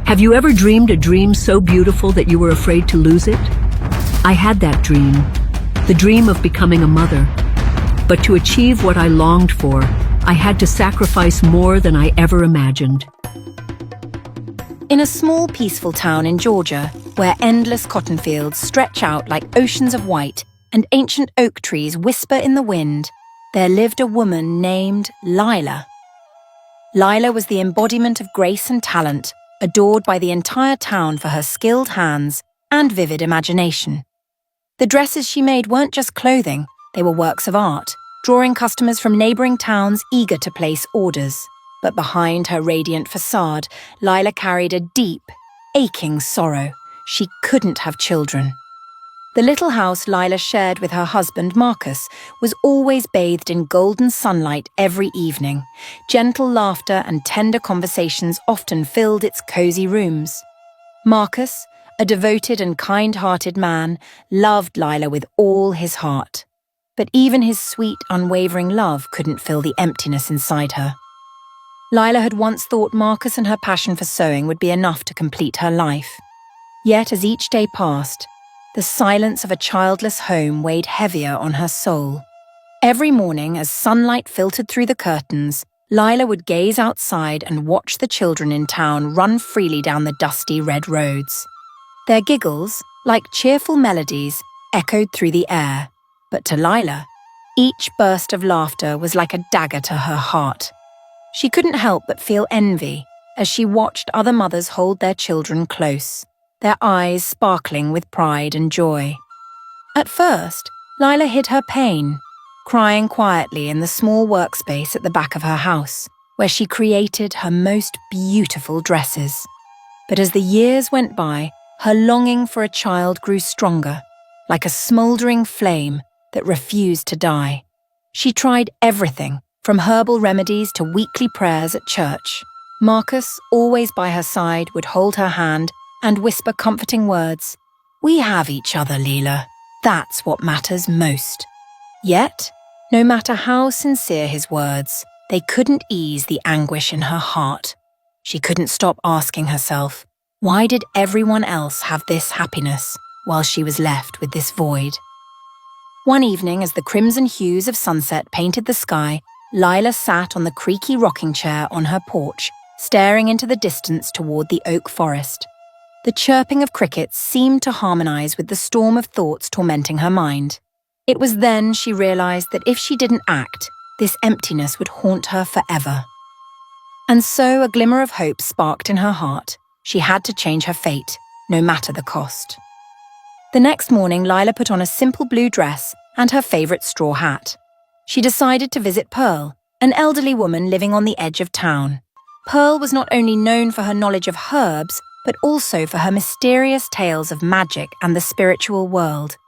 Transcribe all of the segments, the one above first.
Have you ever dreamed a dream so beautiful that you were afraid to lose it? I had that dream, the dream of becoming a mother. But to achieve what I longed for, I had to sacrifice more than I ever imagined. In a small, peaceful town in Georgia, where endless cotton fields stretch out like oceans of white and ancient oak trees whisper in the wind, there lived a woman named Lila. Lila was the embodiment of grace and talent, adored by the entire town for her skilled hands and vivid imagination. The dresses she made weren't just clothing, they were works of art, drawing customers from neighbouring towns eager to place orders. But behind her radiant facade, Lila carried a deep, aching sorrow. She couldn't have children. The little house Lila shared with her husband, Marcus, was always bathed in golden sunlight every evening. Gentle laughter and tender conversations often filled its cosy rooms. Marcus, a devoted and kind-hearted man, loved Lila with all his heart. But even his sweet, unwavering love couldn't fill the emptiness inside her. Lila had once thought Marcus and her passion for sewing would be enough to complete her life. Yet as each day passed, the silence of a childless home weighed heavier on her soul. Every morning, as sunlight filtered through the curtains, Lila would gaze outside and watch the children in town run freely down the dusty red roads. Their giggles, like cheerful melodies, echoed through the air. But to Lila, each burst of laughter was like a dagger to her heart. She couldn't help but feel envy as she watched other mothers hold their children close, their eyes sparkling with pride and joy. At first, Lila hid her pain, crying quietly in the small workspace at the back of her house, where she created her most beautiful dresses. But as the years went by, her longing for a child grew stronger, like a smouldering flame that refused to die. She tried everything, from herbal remedies to weekly prayers at church. Marcus, always by her side, would hold her hand and whisper comforting words. "We have each other, Lila. That's what matters most." Yet, no matter how sincere his words, they couldn't ease the anguish in her heart. She couldn't stop asking herself, why did everyone else have this happiness while she was left with this void? One evening, as the crimson hues of sunset painted the sky, Lila sat on the creaky rocking chair on her porch, staring into the distance toward the oak forest. The chirping of crickets seemed to harmonize with the storm of thoughts tormenting her mind. It was then she realized that if she didn't act, this emptiness would haunt her forever. And so a glimmer of hope sparked in her heart. She had to change her fate, no matter the cost. The next morning, Lila put on a simple blue dress and her favorite straw hat. She decided to visit Pearl, an elderly woman living on the edge of town. Pearl was not only known for her knowledge of herbs, but also for her mysterious tales of magic and the spiritual world.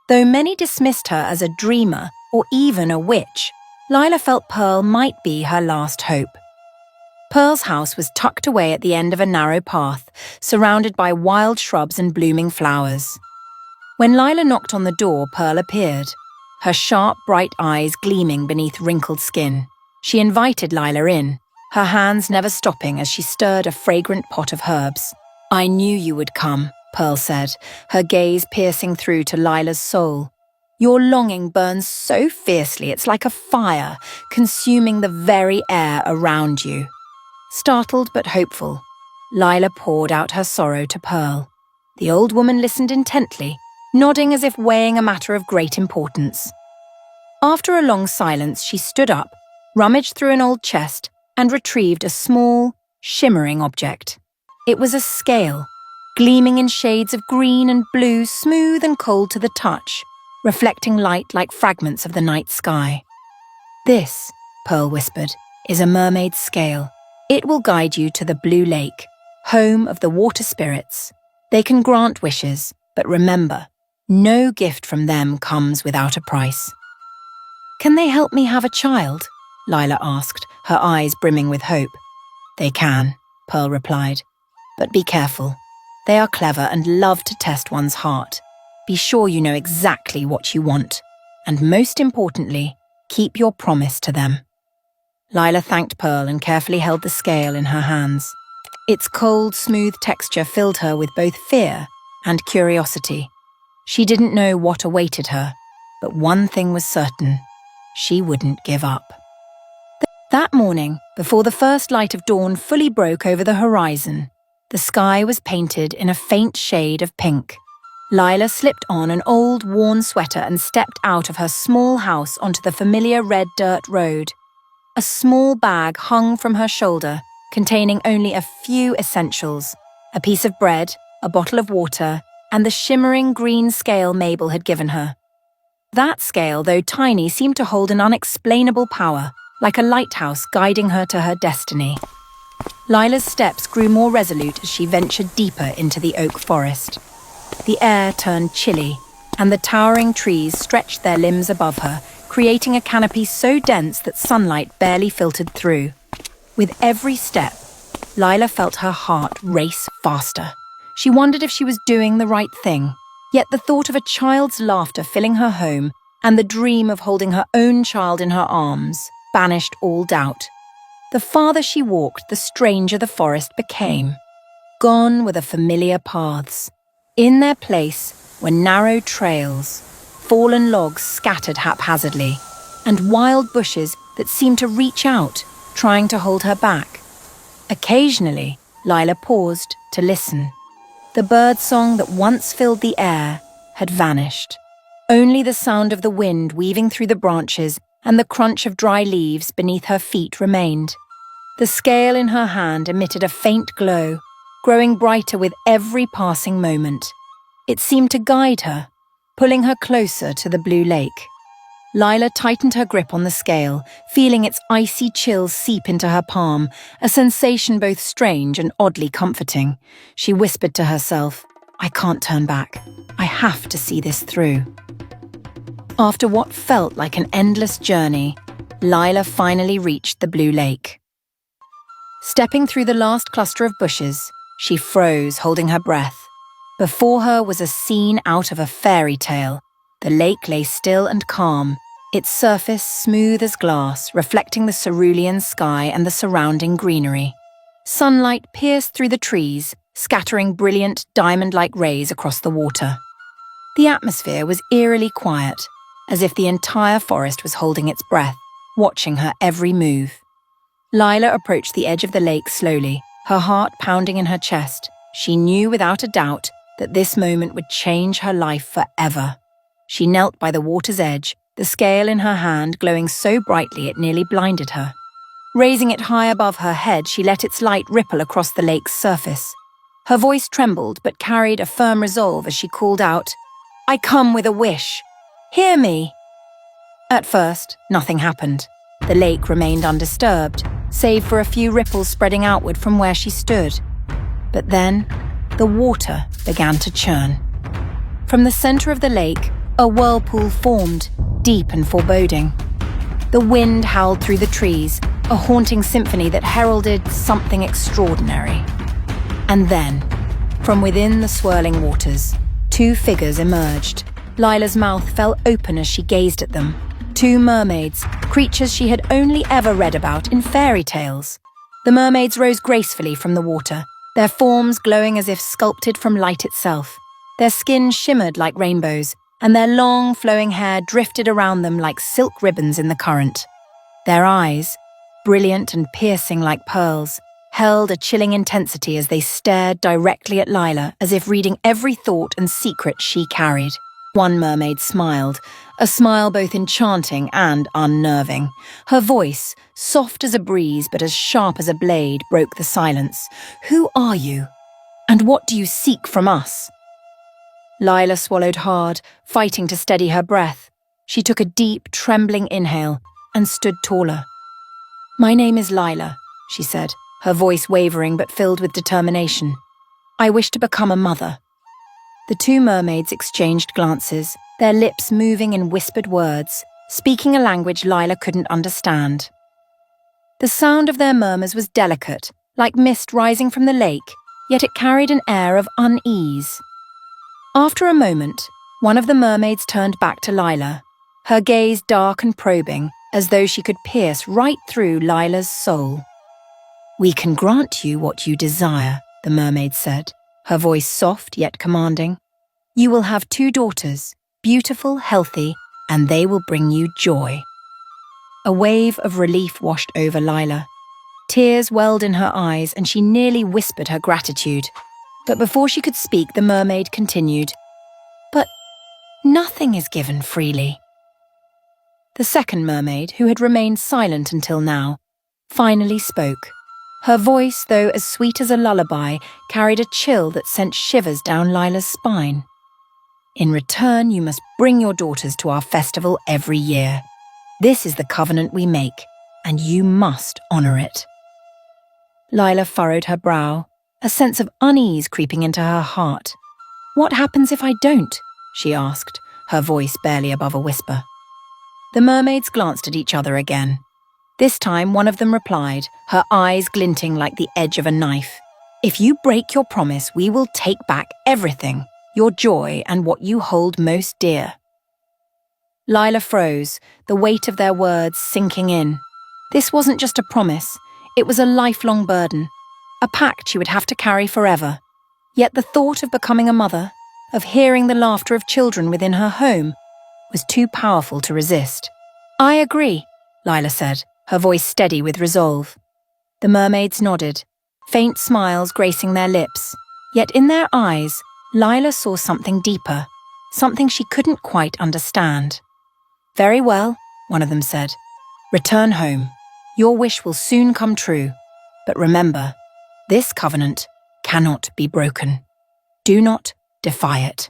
Though many dismissed her as a dreamer or even a witch, Lila felt Pearl might be her last hope. Pearl's house was tucked away at the end of a narrow path, surrounded by wild shrubs and blooming flowers. When Lila knocked on the door, Pearl appeared, her sharp, bright eyes gleaming beneath wrinkled skin. She invited Lila in, her hands never stopping as she stirred a fragrant pot of herbs. "I knew you would come," Pearl said, her gaze piercing through to Lila's soul. "Your longing burns so fiercely it's like a fire, consuming the very air around you." Startled but hopeful, Lila poured out her sorrow to Pearl. The old woman listened intently, nodding as if weighing a matter of great importance. After a long silence, she stood up, rummaged through an old chest, and retrieved a small, shimmering object. It was a scale, gleaming in shades of green and blue, smooth and cold to the touch, reflecting light like fragments of the night sky. "This," Pearl whispered, "is a mermaid's scale. It will guide you to the Blue Lake, home of the water spirits. They can grant wishes, but remember, no gift from them comes without a price." "Can they help me have a child?" Lila asked, her eyes brimming with hope. "They can," Pearl replied. "But be careful. They are clever and love to test one's heart. Be sure you know exactly what you want. And most importantly, keep your promise to them." Lila thanked Pearl and carefully held the scale in her hands. Its cold, smooth texture filled her with both fear and curiosity. She didn't know what awaited her, but one thing was certain: she wouldn't give up. That morning, before the first light of dawn fully broke over the horizon, the sky was painted in a faint shade of pink. Lila slipped on an old, worn sweater and stepped out of her small house onto the familiar red dirt road. A small bag hung from her shoulder, containing only a few essentials: a piece of bread, a bottle of water, and the shimmering green scale Mabel had given her. That scale, though tiny, seemed to hold an unexplainable power, like a lighthouse guiding her to her destiny. Lila's steps grew more resolute as she ventured deeper into the oak forest. The air turned chilly, and the towering trees stretched their limbs above her, creating a canopy so dense that sunlight barely filtered through. With every step, Lila felt her heart race faster. She wondered if she was doing the right thing, yet the thought of a child's laughter filling her home and the dream of holding her own child in her arms banished all doubt. The farther she walked, the stranger the forest became. Gone were the familiar paths. In their place were narrow trails, fallen logs scattered haphazardly, and wild bushes that seemed to reach out, trying to hold her back. Occasionally, Lila paused to listen. The birdsong that once filled the air had vanished. Only the sound of the wind weaving through the branches and the crunch of dry leaves beneath her feet remained. The scale in her hand emitted a faint glow, growing brighter with every passing moment. It seemed to guide her, pulling her closer to the blue lake. Lila tightened her grip on the scale, feeling its icy chill seep into her palm, a sensation both strange and oddly comforting. She whispered to herself, "I can't turn back. I have to see this through." After what felt like an endless journey, Lila finally reached the blue lake. Stepping through the last cluster of bushes, she froze, holding her breath. Before her was a scene out of a fairy tale. The lake lay still and calm, its surface smooth as glass, reflecting the cerulean sky and the surrounding greenery. Sunlight pierced through the trees, scattering brilliant, diamond-like rays across the water. The atmosphere was eerily quiet, as if the entire forest was holding its breath, watching her every move. Lila approached the edge of the lake slowly, her heart pounding in her chest. She knew without a doubt that this moment would change her life forever. She knelt by the water's edge, the scale in her hand glowing so brightly it nearly blinded her. Raising it high above her head, she let its light ripple across the lake's surface. Her voice trembled but carried a firm resolve as she called out, "I come with a wish. Hear me." At first, nothing happened. The lake remained undisturbed, save for a few ripples spreading outward from where she stood. But then, the water began to churn. From the center of the lake, a whirlpool formed, deep and foreboding. The wind howled through the trees, a haunting symphony that heralded something extraordinary. And then, from within the swirling waters, two figures emerged. Lila's mouth fell open as she gazed at them. Two mermaids, creatures she had only ever read about in fairy tales. The mermaids rose gracefully from the water, their forms glowing as if sculpted from light itself. Their skin shimmered like rainbows, and their long, flowing hair drifted around them like silk ribbons in the current. Their eyes, brilliant and piercing like pearls, held a chilling intensity as they stared directly at Lila, as if reading every thought and secret she carried. One mermaid smiled, a smile both enchanting and unnerving. Her voice, soft as a breeze but as sharp as a blade, broke the silence. "Who are you? And what do you seek from us?" Lila swallowed hard, fighting to steady her breath. She took a deep, trembling inhale and stood taller. "My name is Lila," she said, her voice wavering but filled with determination. "I wish to become a mother." The two mermaids exchanged glances, their lips moving in whispered words, speaking a language Lila couldn't understand. The sound of their murmurs was delicate, like mist rising from the lake, yet it carried an air of unease. After a moment, one of the mermaids turned back to Lila, her gaze dark and probing, as though she could pierce right through Lila's soul. "We can grant you what you desire," the mermaid said, her voice soft yet commanding. "You will have 2 daughters, beautiful, healthy, and they will bring you joy." A wave of relief washed over Lila. Tears welled in her eyes and she nearly whispered her gratitude. But before she could speak, the mermaid continued, "But nothing is given freely." The second mermaid, who had remained silent until now, finally spoke. Her voice, though as sweet as a lullaby, carried a chill that sent shivers down Lila's spine. "In return, you must bring your daughters to our festival every year. This is the covenant we make, and you must honor it." Lila furrowed her brow, a sense of unease creeping into her heart. "What happens if I don't?" she asked, her voice barely above a whisper. The mermaids glanced at each other again. This time one of them replied, her eyes glinting like the edge of a knife. "If you break your promise, we will take back everything, your joy and what you hold most dear." Lila froze, the weight of their words sinking in. This wasn't just a promise, it was a lifelong burden, a pact she would have to carry forever. Yet the thought of becoming a mother, of hearing the laughter of children within her home, was too powerful to resist. "I agree," Lila said, her voice steady with resolve. The mermaids nodded, faint smiles gracing their lips. Yet in their eyes, Lila saw something deeper, something she couldn't quite understand. "Very well," one of them said. "Return home. Your wish will soon come true. But remember, this covenant cannot be broken. Do not defy it."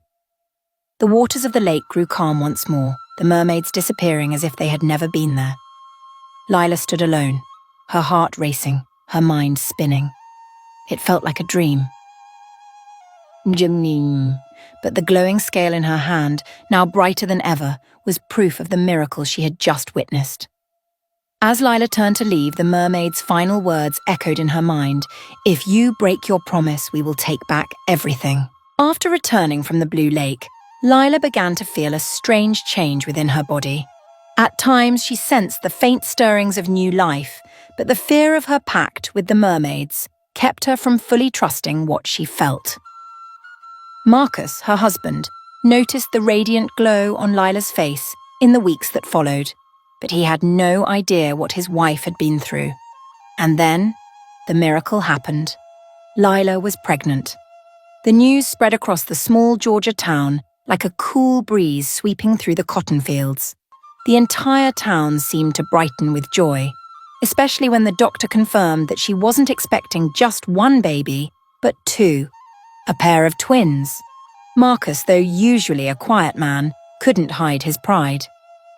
The waters of the lake grew calm once more, the mermaids disappearing as if they had never been there. Lila stood alone, her heart racing, her mind spinning. It felt like a dream. But the glowing scale in her hand, now brighter than ever, was proof of the miracle she had just witnessed. As Lila turned to leave, the mermaid's final words echoed in her mind. "If you break your promise, we will take back everything." After returning from the Blue Lake, Lila began to feel a strange change within her body. At times she sensed the faint stirrings of new life, but the fear of her pact with the mermaids kept her from fully trusting what she felt. Marcus, her husband, noticed the radiant glow on Lila's face in the weeks that followed, but he had no idea what his wife had been through. And then, the miracle happened. Lila was pregnant. The news spread across the small Georgia town like a cool breeze sweeping through the cotton fields. The entire town seemed to brighten with joy, especially when the doctor confirmed that she wasn't expecting just one baby, but 2, a pair of twins. Marcus, though usually a quiet man, couldn't hide his pride.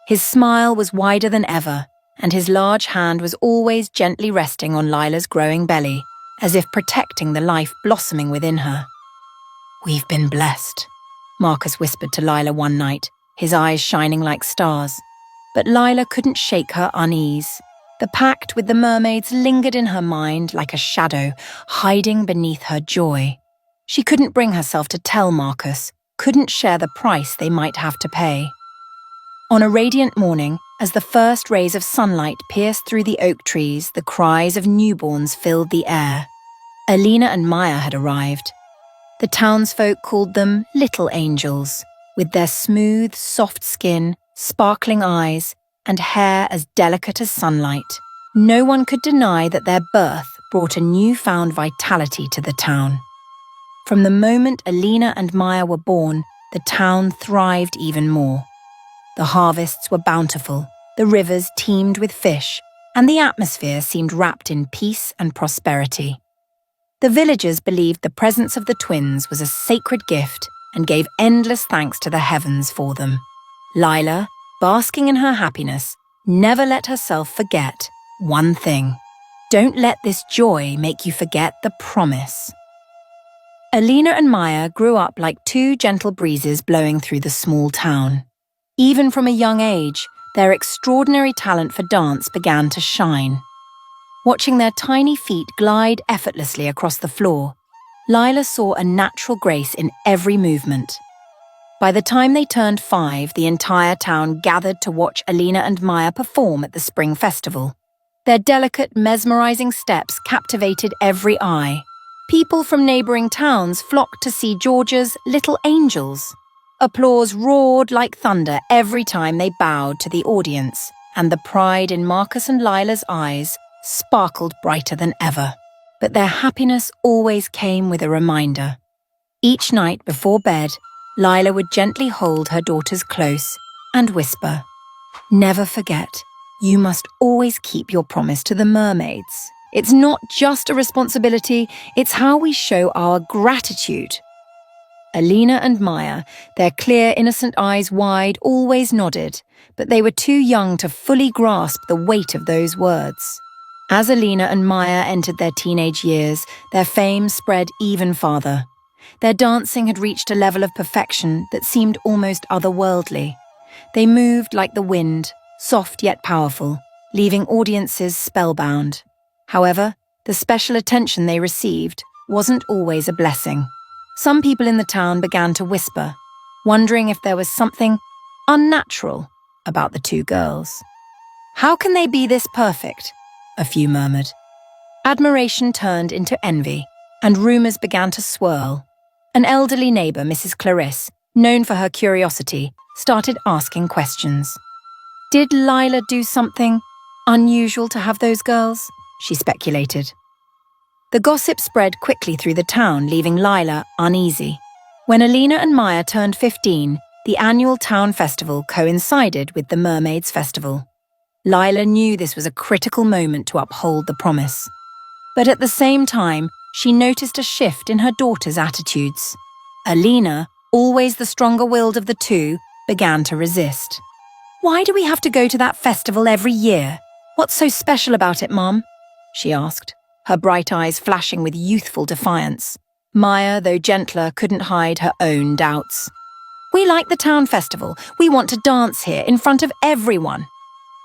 His smile was wider than ever, and his large hand was always gently resting on Lila's growing belly, as if protecting the life blossoming within her. "We've been blessed," Marcus whispered to Lila one night, his eyes shining like stars. But Lila couldn't shake her unease. The pact with the mermaids lingered in her mind like a shadow, hiding beneath her joy. She couldn't bring herself to tell Marcus, couldn't share the price they might have to pay. On a radiant morning, as the first rays of sunlight pierced through the oak trees, the cries of newborns filled the air. Alina and Maya had arrived. The townsfolk called them little angels, with their smooth, soft skin, sparkling eyes, and hair as delicate as sunlight. No one could deny that their birth brought a newfound vitality to the town. From the moment Alina and Maya were born, the town thrived even more. The harvests were bountiful, the rivers teemed with fish, and the atmosphere seemed wrapped in peace and prosperity. The villagers believed the presence of the twins was a sacred gift and gave endless thanks to the heavens for them. Lila, basking in her happiness, never let herself forget one thing. Don't let this joy make you forget the promise. Alina and Maya grew up like 2 gentle breezes blowing through the small town. Even from a young age, their extraordinary talent for dance began to shine. Watching their tiny feet glide effortlessly across the floor, Lila saw a natural grace in every movement. By the time they turned 5, the entire town gathered to watch Alina and Maya perform at the spring festival. Their delicate, mesmerizing steps captivated every eye. People from neighboring towns flocked to see Georgia's little angels. Applause roared like thunder every time they bowed to the audience, and the pride in Marcus and Lila's eyes sparkled brighter than ever. But their happiness always came with a reminder. Each night before bed, Lila would gently hold her daughters close and whisper, "Never forget, you must always keep your promise to the mermaids. It's not just a responsibility, it's how we show our gratitude." Alina and Maya, their clear, innocent eyes wide, always nodded, but they were too young to fully grasp the weight of those words. As Alina and Maya entered their teenage years, their fame spread even farther. Their dancing had reached a level of perfection that seemed almost otherworldly. They moved like the wind, soft yet powerful, leaving audiences spellbound. However, the special attention they received wasn't always a blessing. Some people in the town began to whisper, wondering if there was something unnatural about the two girls. "How can they be this perfect?" a few murmured. Admiration turned into envy, and rumours began to swirl. An elderly neighbour, Mrs. Clarisse, known for her curiosity, started asking questions. Did Lila do something unusual to have those girls? She speculated. The gossip spread quickly through the town, leaving Lila uneasy. When Alina and Maya turned 15, the annual town festival coincided with the Mermaids' Festival. Lila knew this was a critical moment to uphold the promise. But at the same time, she noticed a shift in her daughters' attitudes. Alina, always the stronger-willed of the two, began to resist. "Why do we have to go to that festival every year? What's so special about it, Mum?" she asked, her bright eyes flashing with youthful defiance. Maya, though gentler, couldn't hide her own doubts. "We like the town festival. We want to dance here in front of everyone.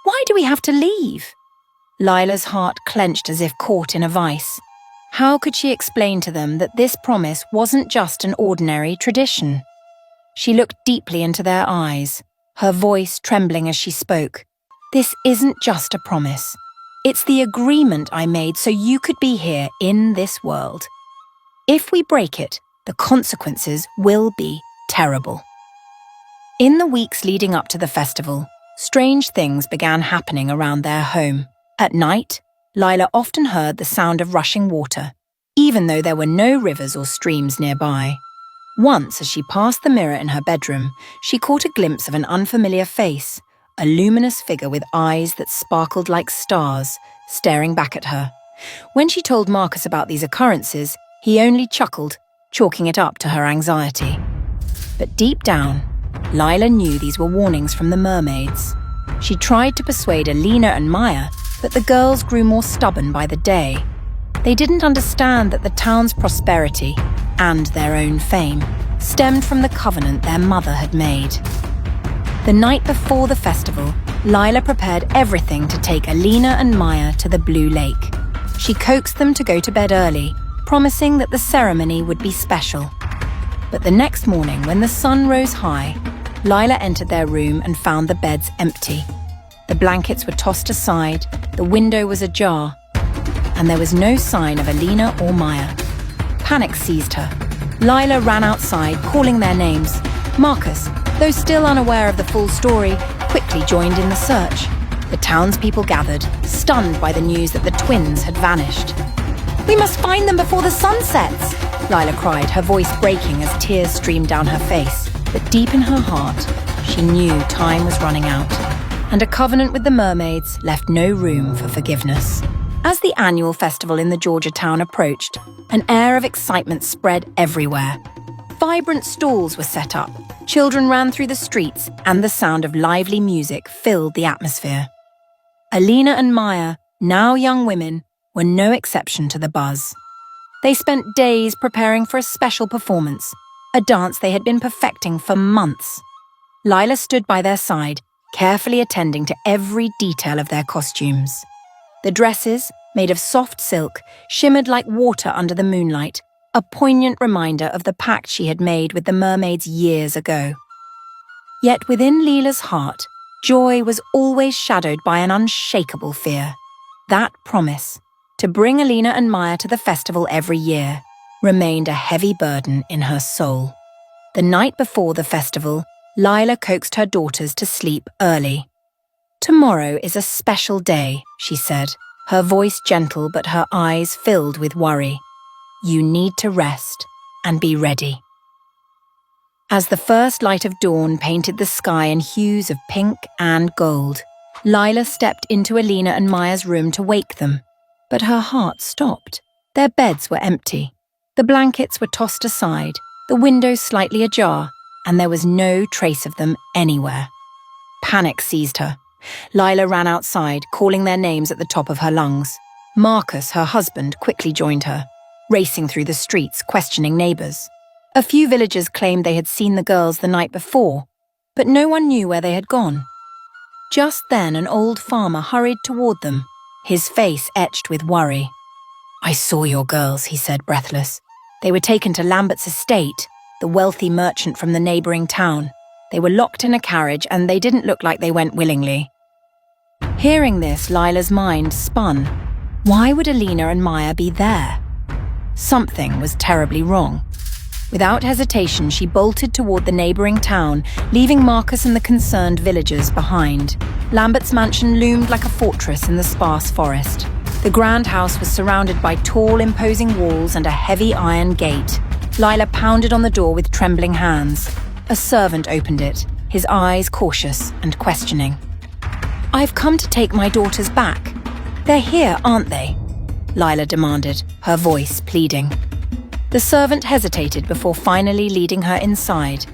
Why do we have to leave?" Lila's heart clenched as if caught in a vice. How could she explain to them that this promise wasn't just an ordinary tradition? She looked deeply into their eyes, her voice trembling as she spoke. "This isn't just a promise. It's the agreement I made so you could be here in this world. If we break it, the consequences will be terrible." In the weeks leading up to the festival, strange things began happening around their home. At night, Lila often heard the sound of rushing water, even though there were no rivers or streams nearby. Once, as she passed the mirror in her bedroom, she caught a glimpse of an unfamiliar face, a luminous figure with eyes that sparkled like stars, staring back at her. When she told Marcus about these occurrences, he only chuckled, chalking it up to her anxiety. But deep down, Lila knew these were warnings from the mermaids. She tried to persuade Alina and Maya, but the girls grew more stubborn by the day. They didn't understand that the town's prosperity, and their own fame, stemmed from the covenant their mother had made. The night before the festival, Lila prepared everything to take Alina and Maya to the Blue Lake. She coaxed them to go to bed early, promising that the ceremony would be special. But the next morning, when the sun rose high, Lila entered their room and found the beds empty. The blankets were tossed aside, the window was ajar, and there was no sign of Alina or Maya. Panic seized her. Lila ran outside, calling their names. Marcus, though still unaware of the full story, quickly joined in the search. The townspeople gathered, stunned by the news that the twins had vanished. "We must find them before the sun sets," Lila cried, her voice breaking as tears streamed down her face. But deep in her heart, she knew time was running out, and a covenant with the mermaids left no room for forgiveness. As the annual festival in the Georgia town approached, an air of excitement spread everywhere. Vibrant stalls were set up, children ran through the streets, and the sound of lively music filled the atmosphere. Alina and Maya, now young women, were no exception to the buzz. They spent days preparing for a special performance, a dance they had been perfecting for months. Lila stood by their side, carefully attending to every detail of their costumes. The dresses, made of soft silk, shimmered like water under the moonlight, a poignant reminder of the pact she had made with the mermaids years ago. Yet within Lila's heart, joy was always shadowed by an unshakable fear. That promise, to bring Alina and Maya to the festival every year, remained a heavy burden in her soul. The night before the festival, Lila coaxed her daughters to sleep early. "Tomorrow is a special day," she said, her voice gentle but her eyes filled with worry. "You need to rest and be ready." As the first light of dawn painted the sky in hues of pink and gold, Lila stepped into Alina and Maya's room to wake them. But her heart stopped. Their beds were empty. The blankets were tossed aside, the windows slightly ajar, and there was no trace of them anywhere. Panic seized her. Lila ran outside, calling their names at the top of her lungs. Marcus, her husband, quickly joined her, racing through the streets, questioning neighbours. A few villagers claimed they had seen the girls the night before, but no one knew where they had gone. Just then, an old farmer hurried toward them, his face etched with worry. "I saw your girls," he said, breathless. "They were taken to Lambert's estate, the wealthy merchant from the neighbouring town. They were locked in a carriage and they didn't look like they went willingly." Hearing this, Lila's mind spun. Why would Alina and Maya be there? Something was terribly wrong. Without hesitation, she bolted toward the neighbouring town, leaving Marcus and the concerned villagers behind. Lambert's mansion loomed like a fortress in the sparse forest. The grand house was surrounded by tall, imposing walls and a heavy iron gate. Lila pounded on the door with trembling hands. A servant opened it, his eyes cautious and questioning. "I've come to take my daughters back. They're here, aren't they?" Lila demanded, her voice pleading. The servant hesitated before finally leading her inside.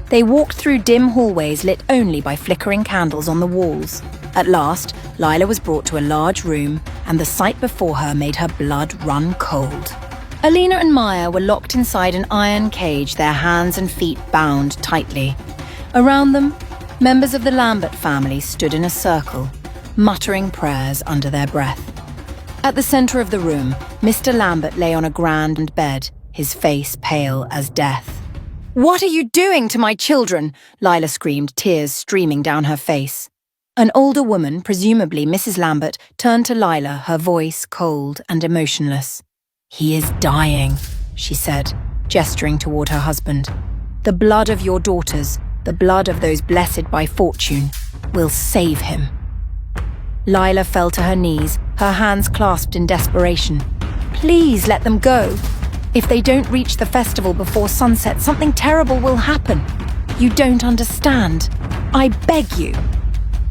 They walked through dim hallways lit only by flickering candles on the walls. At last, Lila was brought to a large room, and the sight before her made her blood run cold. Alina and Maya were locked inside an iron cage, their hands and feet bound tightly. Around them, members of the Lambert family stood in a circle, muttering prayers under their breath. At the centre of the room, Mr. Lambert lay on a grand bed, his face pale as death. "What are you doing to my children?" Lila screamed, tears streaming down her face. An older woman, presumably Mrs. Lambert, turned to Lila, her voice cold and emotionless. "He is dying," she said, gesturing toward her husband. "The blood of your daughters, the blood of those blessed by fortune, will save him." Lila fell to her knees, her hands clasped in desperation. "Please let them go. If they don't reach the festival before sunset, something terrible will happen. You don't understand. I beg you."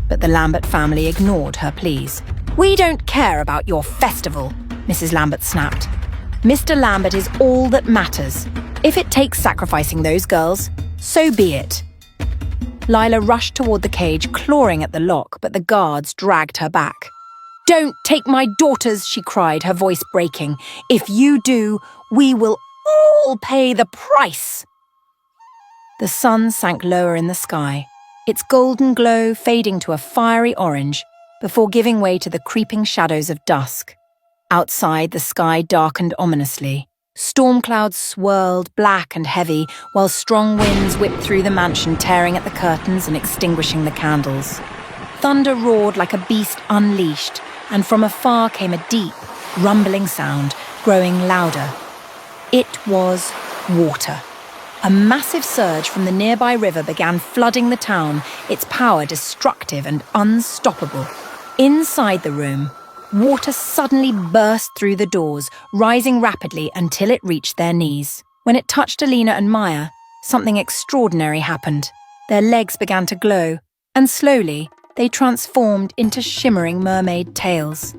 But the Lambert family ignored her pleas. "We don't care about your festival," Mrs. Lambert snapped. "Mr. Lambert is all that matters. If it takes sacrificing those girls, so be it." Lila rushed toward the cage, clawing at the lock, but the guards dragged her back. "Don't take my daughters," she cried, her voice breaking. "If you do, we will all pay the price." The sun sank lower in the sky, its golden glow fading to a fiery orange before giving way to the creeping shadows of dusk. Outside, the sky darkened ominously. Storm clouds swirled, black and heavy, while strong winds whipped through the mansion, tearing at the curtains and extinguishing the candles. Thunder roared like a beast unleashed, and from afar came a deep, rumbling sound, growing louder. It was water. A massive surge from the nearby river began flooding the town, its power destructive and unstoppable. Inside the room, water suddenly burst through the doors, rising rapidly until it reached their knees. When it touched Alina and Maya, something extraordinary happened. Their legs began to glow, and slowly, they transformed into shimmering mermaid tails.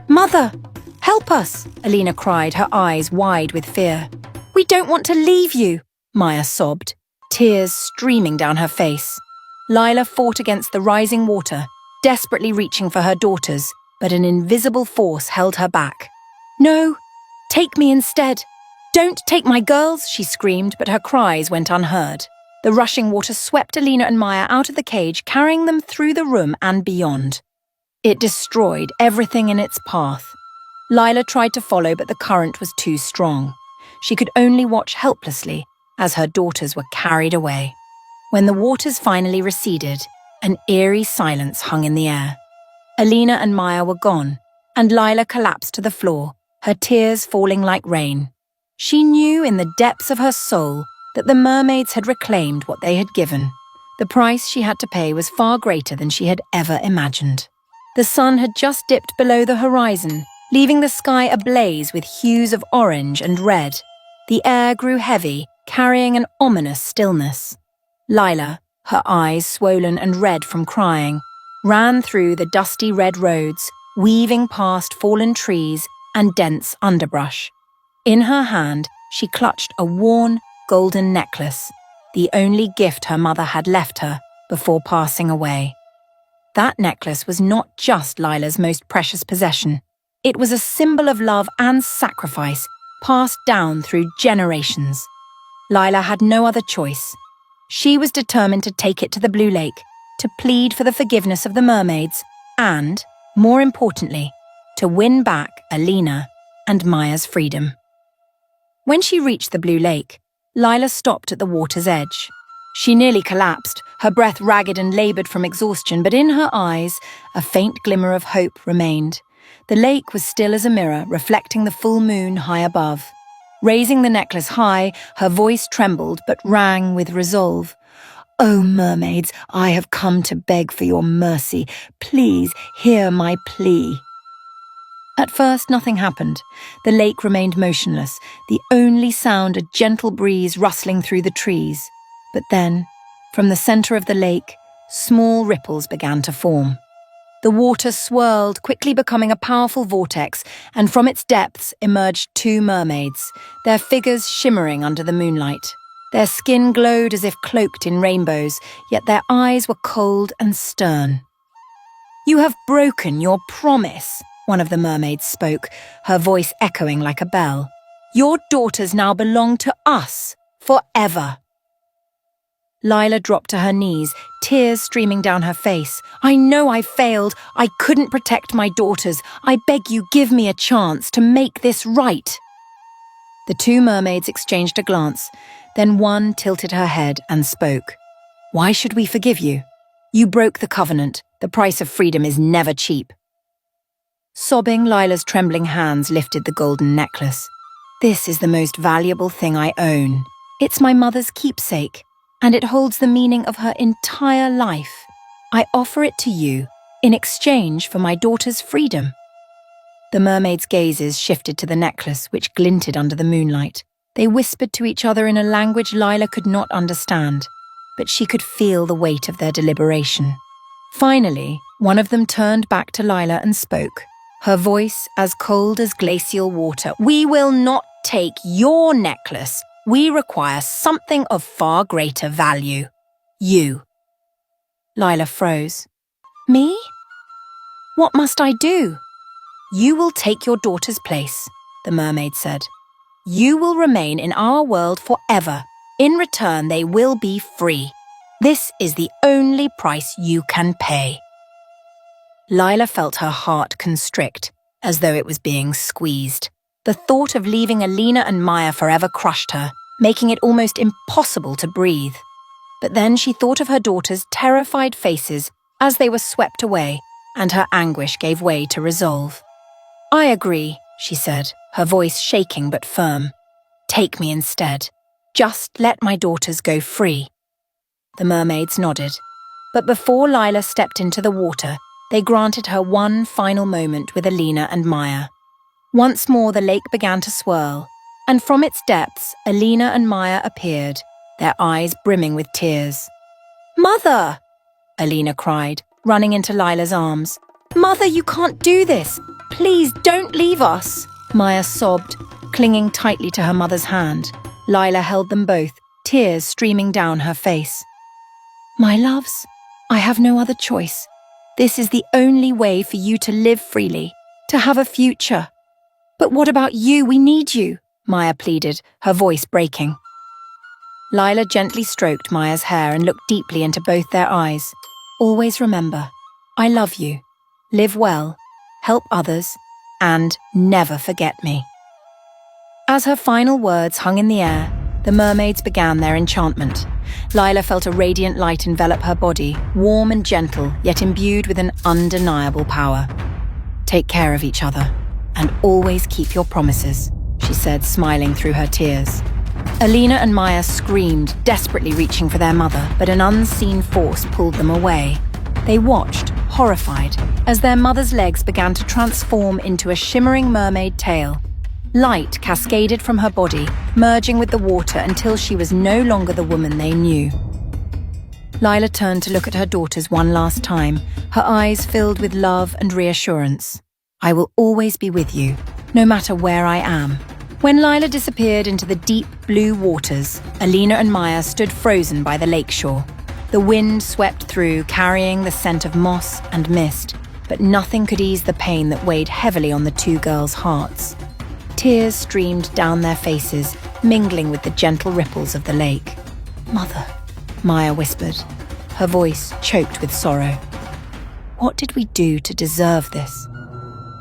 "Mother, help us!" Alina cried, her eyes wide with fear. "We don't want to leave you," Maya sobbed, tears streaming down her face. Lila fought against the rising water, desperately reaching for her daughters, but an invisible force held her back. "No, take me instead. Don't take my girls," she screamed, but her cries went unheard. The rushing water swept Alina and Maya out of the cage, carrying them through the room and beyond. It destroyed everything in its path. Lila tried to follow, but the current was too strong. She could only watch helplessly as her daughters were carried away. When the waters finally receded, an eerie silence hung in the air. Alina and Maya were gone, and Lila collapsed to the floor, her tears falling like rain. She knew in the depths of her soul that the mermaids had reclaimed what they had given. The price she had to pay was far greater than she had ever imagined. The sun had just dipped below the horizon, leaving the sky ablaze with hues of orange and red. The air grew heavy, carrying an ominous stillness. Lila, her eyes swollen and red from crying, ran through the dusty red roads, weaving past fallen trees and dense underbrush. In her hand, she clutched a worn, golden necklace, the only gift her mother had left her before passing away. That necklace was not just Lila's most precious possession. It was a symbol of love and sacrifice passed down through generations. Lila had no other choice. She was determined to take it to the Blue Lake, to plead for the forgiveness of the mermaids, and, more importantly, to win back Alina and Maya's freedom. When she reached the Blue Lake, Lila stopped at the water's edge. She nearly collapsed, her breath ragged and laboured from exhaustion, but in her eyes, a faint glimmer of hope remained. The lake was still as a mirror, reflecting the full moon high above. Raising the necklace high, her voice trembled but rang with resolve. "Oh, mermaids, I have come to beg for your mercy. Please hear my plea." At first, nothing happened. The lake remained motionless, the only sound a gentle breeze rustling through the trees. But then, from the centre of the lake, small ripples began to form. The water swirled, quickly becoming a powerful vortex, and from its depths emerged two mermaids, their figures shimmering under the moonlight. Their skin glowed as if cloaked in rainbows, yet their eyes were cold and stern. "You have broken your promise," one of the mermaids spoke, her voice echoing like a bell. "Your daughters now belong to us, forever." Lila dropped to her knees, tears streaming down her face. "I know I failed. I couldn't protect my daughters. I beg you, give me a chance to make this right." The two mermaids exchanged a glance, then one tilted her head and spoke. "Why should we forgive you? You broke the covenant. The price of freedom is never cheap." Sobbing, Lila's trembling hands lifted the golden necklace. "This is the most valuable thing I own. It's my mother's keepsake, and it holds the meaning of her entire life. I offer it to you in exchange for my daughter's freedom." The mermaids' gazes shifted to the necklace, which glinted under the moonlight. They whispered to each other in a language Lila could not understand, but she could feel the weight of their deliberation. Finally, one of them turned back to Lila and spoke, her voice as cold as glacial water. "We will not take your necklace. We require something of far greater value. You." Lila froze. "Me? What must I do?" "You will take your daughter's place," the mermaid said. "You will remain in our world forever. In return, they will be free. This is the only price you can pay." Lila felt her heart constrict, as though it was being squeezed. The thought of leaving Alina and Maya forever crushed her, making it almost impossible to breathe. But then she thought of her daughters' terrified faces as they were swept away, and her anguish gave way to resolve. "I agree," she said, her voice shaking but firm. "Take me instead. Just let my daughters go free." The mermaids nodded. But before Lila stepped into the water, they granted her one final moment with Alina and Maya. Once more the lake began to swirl, and from its depths Alina and Maya appeared, their eyes brimming with tears. "Mother!" Alina cried, running into Lila's arms. "Mother, you can't do this! Please don't leave us!" Maya sobbed, clinging tightly to her mother's hand. Lila held them both, tears streaming down her face. "My loves, I have no other choice. This is the only way for you to live freely, to have a future." "But what about you? We need you," Maya pleaded, her voice breaking. Lila gently stroked Maya's hair and looked deeply into both their eyes. "Always remember, I love you. Live well, help others, and never forget me." As her final words hung in the air, the mermaids began their enchantment. Lila felt a radiant light envelop her body, warm and gentle, yet imbued with an undeniable power. Take care of each other, and always keep your promises, she said, smiling through her tears. Alina and Maya screamed, desperately reaching for their mother, but an unseen force pulled them away. They watched, horrified, as their mother's legs began to transform into a shimmering mermaid tail. Light cascaded from her body, merging with the water until she was no longer the woman they knew. Lila turned to look at her daughters one last time, her eyes filled with love and reassurance. I will always be with you, no matter where I am. When Lila disappeared into the deep blue waters, Alina and Maya stood frozen by the lakeshore. The wind swept through, carrying the scent of moss and mist, but nothing could ease the pain that weighed heavily on the two girls' hearts. Tears streamed down their faces, mingling with the gentle ripples of the lake. "Mother," Maya whispered, her voice choked with sorrow. "What did we do to deserve this?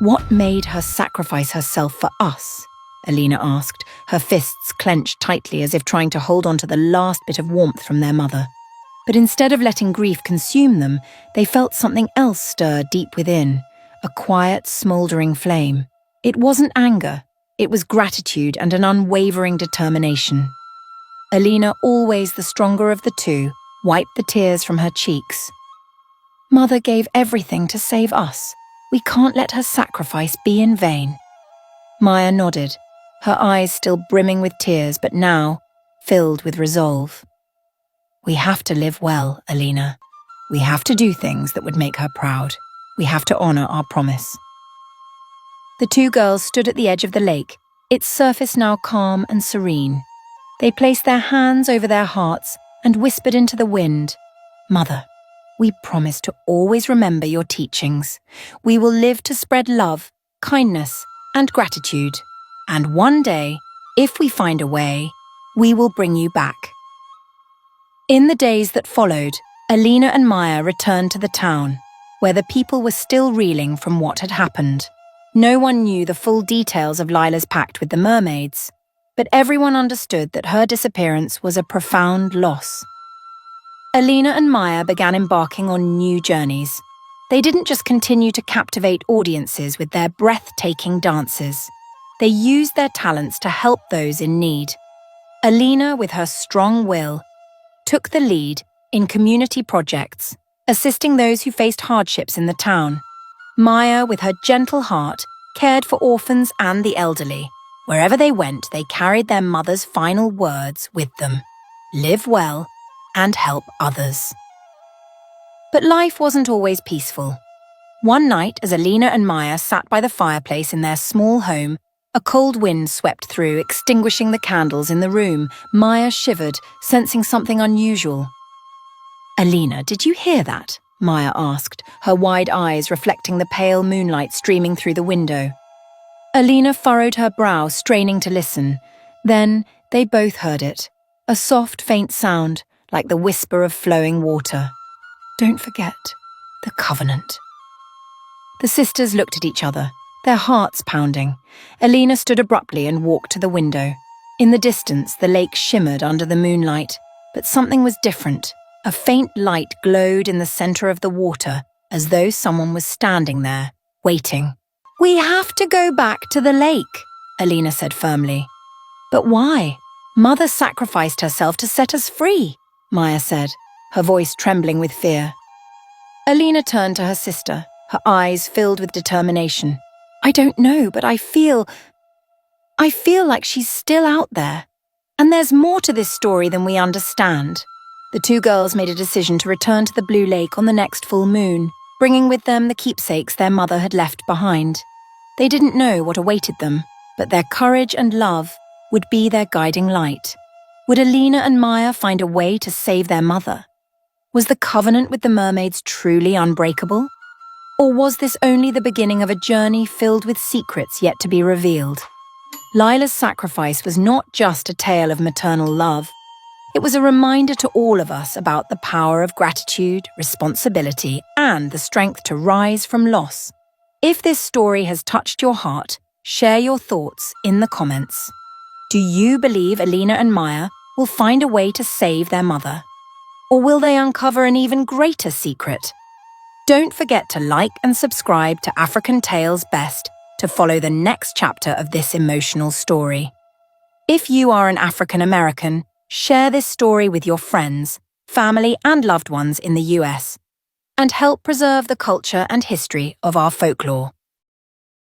What made her sacrifice herself for us?" Alina asked, her fists clenched tightly as if trying to hold on to the last bit of warmth from their mother. But instead of letting grief consume them, they felt something else stir deep within, a quiet, smouldering flame. It wasn't anger, it was gratitude and an unwavering determination. Alina, always the stronger of the two, wiped the tears from her cheeks. "Mother gave everything to save us. We can't let her sacrifice be in vain." Maya nodded, her eyes still brimming with tears, but now filled with resolve. "We have to live well, Alina. We have to do things that would make her proud. We have to honor our promise." The two girls stood at the edge of the lake, its surface now calm and serene. They placed their hands over their hearts and whispered into the wind, "Mother, we promise to always remember your teachings. We will live to spread love, kindness, and gratitude. And one day, if we find a way, we will bring you back." In the days that followed, Alina and Maya returned to the town, where the people were still reeling from what had happened. No one knew the full details of Lila's pact with the mermaids, but everyone understood that her disappearance was a profound loss. Alina and Maya began embarking on new journeys. They didn't just continue to captivate audiences with their breathtaking dances. They used their talents to help those in need. Alina, with her strong will, took the lead in community projects, assisting those who faced hardships in the town. Maya, with her gentle heart, cared for orphans and the elderly. Wherever they went, they carried their mother's final words with them: live well and help others. But life wasn't always peaceful. One night, as Alina and Maya sat by the fireplace in their small home, a cold wind swept through, extinguishing the candles in the room. Maya shivered, sensing something unusual. "Alina, did you hear that?" Maya asked, her wide eyes reflecting the pale moonlight streaming through the window. Alina furrowed her brow, straining to listen. Then they both heard it, a soft, faint sound, like the whisper of flowing water. "Don't forget, the covenant." The sisters looked at each other, their hearts pounding. Alina stood abruptly and walked to the window. In the distance, the lake shimmered under the moonlight, but something was different. A faint light glowed in the center of the water, as though someone was standing there, waiting. "We have to go back to the lake," Alina said firmly. "But why? Mother sacrificed herself to set us free," Maya said, her voice trembling with fear. Alina turned to her sister, her eyes filled with determination. "I don't know, but I feel like she's still out there. And there's more to this story than we understand." The two girls made a decision to return to the Blue Lake on the next full moon, bringing with them the keepsakes their mother had left behind. They didn't know what awaited them, but their courage and love would be their guiding light. Would Alina and Maya find a way to save their mother? Was the covenant with the mermaids truly unbreakable? Or was this only the beginning of a journey filled with secrets yet to be revealed? Lila's sacrifice was not just a tale of maternal love. It was a reminder to all of us about the power of gratitude, responsibility, and the strength to rise from loss. If this story has touched your heart, share your thoughts in the comments. Do you believe Alina and Maya will find a way to save their mother? Or will they uncover an even greater secret? Don't forget to like and subscribe to African Tales Best to follow the next chapter of this emotional story. If you are an African American, share this story with your friends, family, and loved ones in the US, and help preserve the culture and history of our folklore.